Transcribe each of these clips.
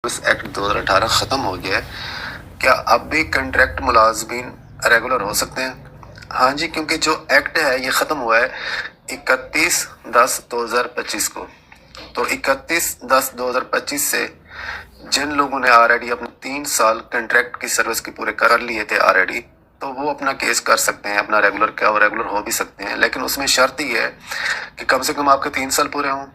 Service act 2018 ख़त्म हो गया है, क्या अब भी कंट्रैक्ट मुलाजमीन रेगुलर हो सकते हैं? हाँ जी, क्योंकि जो एक्ट है ये ख़त्म हुआ है 31/10/2025 को। तो 31/10/2025 से जिन लोगों ने ऑलरेडी अपने 3 साल कंट्रैक्ट की सर्विस के पूरे कर लिए थे ऑलरेडी, तो वो अपना केस कर सकते हैं, अपना रेगुलर क्या वो रेगुलर हो भी सकते हैं। लेकिन उसमें शर्त ही है कि कम से कम आपके 3 साल पूरे हों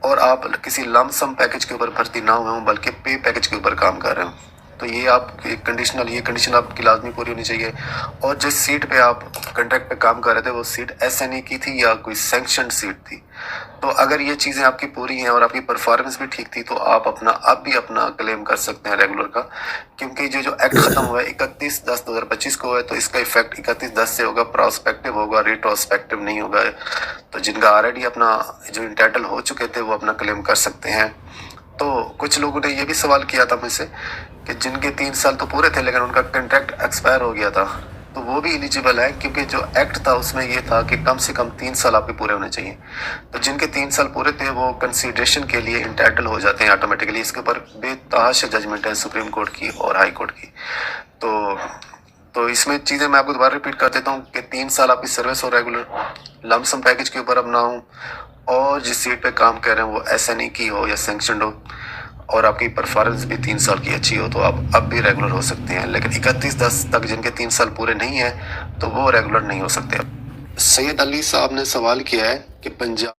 और आप किसी लम सम पैकेज के ऊपर भर्ती ना हुए हों, बल्कि पे पैकेज के ऊपर काम कर रहे हो। तो ये आपकी कंडीशन आपकी लाजमी पूरी होनी चाहिए। और जिस सीट पे आप कंट्रैक्ट पे काम कर रहे थे वो सीट एसएनई की थी या कोई सैंक्शन सीट थी। तो अगर ये चीज़ें आपकी पूरी हैं और आपकी परफॉर्मेंस भी ठीक थी तो आप अब भी अपना क्लेम कर सकते हैं रेगुलर का, क्योंकि जो एक्ट ख़त्म हुआ है 31/10/2025 को है, तो इसका इफेक्ट 31/10 से होगा, प्रोस्पेक्टिव होगा, रिट्रोस्पेक्टिव नहीं होगा। तो जिनका ऑलरेडी अपना जो इंटाइटल हो चुके थे वो अपना क्लेम कर सकते हैं। तो कुछ लोगों ने ये भी सवाल किया था मुझसे कि जिनके 3 साल तो पूरे थे लेकिन उनका कंट्रैक्ट एक्सपायर हो गया था, तो वो भी एलिजिबल है, क्योंकि जो एक्ट था उसमें ये था कि कम से कम 3 साल आपके पूरे होने चाहिए। तो जिनके 3 साल पूरे थे वो कंसीडरेशन के लिए इंटाइटल हो जाते हैं ऑटोमेटिकली। इसके ऊपर बेतहाशा जजमेंट है सुप्रीम कोर्ट की और हाई कोर्ट की। तो इसमें चीज़ें मैं आपको दोबारा रिपीट कर देता हूँ कि 3 साल आपकी सर्विस हो रेगुलर, लमसम पैकेज के ऊपर अब ना हो, और जिस सीट पे काम कर रहे हैं वो एसएनई की हो या सैंक्शनड हो, और आपकी परफॉर्मेंस भी 3 साल की अच्छी हो, तो आप अब भी रेगुलर हो सकते हैं। लेकिन 31/10 तक जिनके 3 साल पूरे नहीं हैं तो वो रेगुलर नहीं हो सकते। सैयद अली साहब ने सवाल किया है कि पंजाब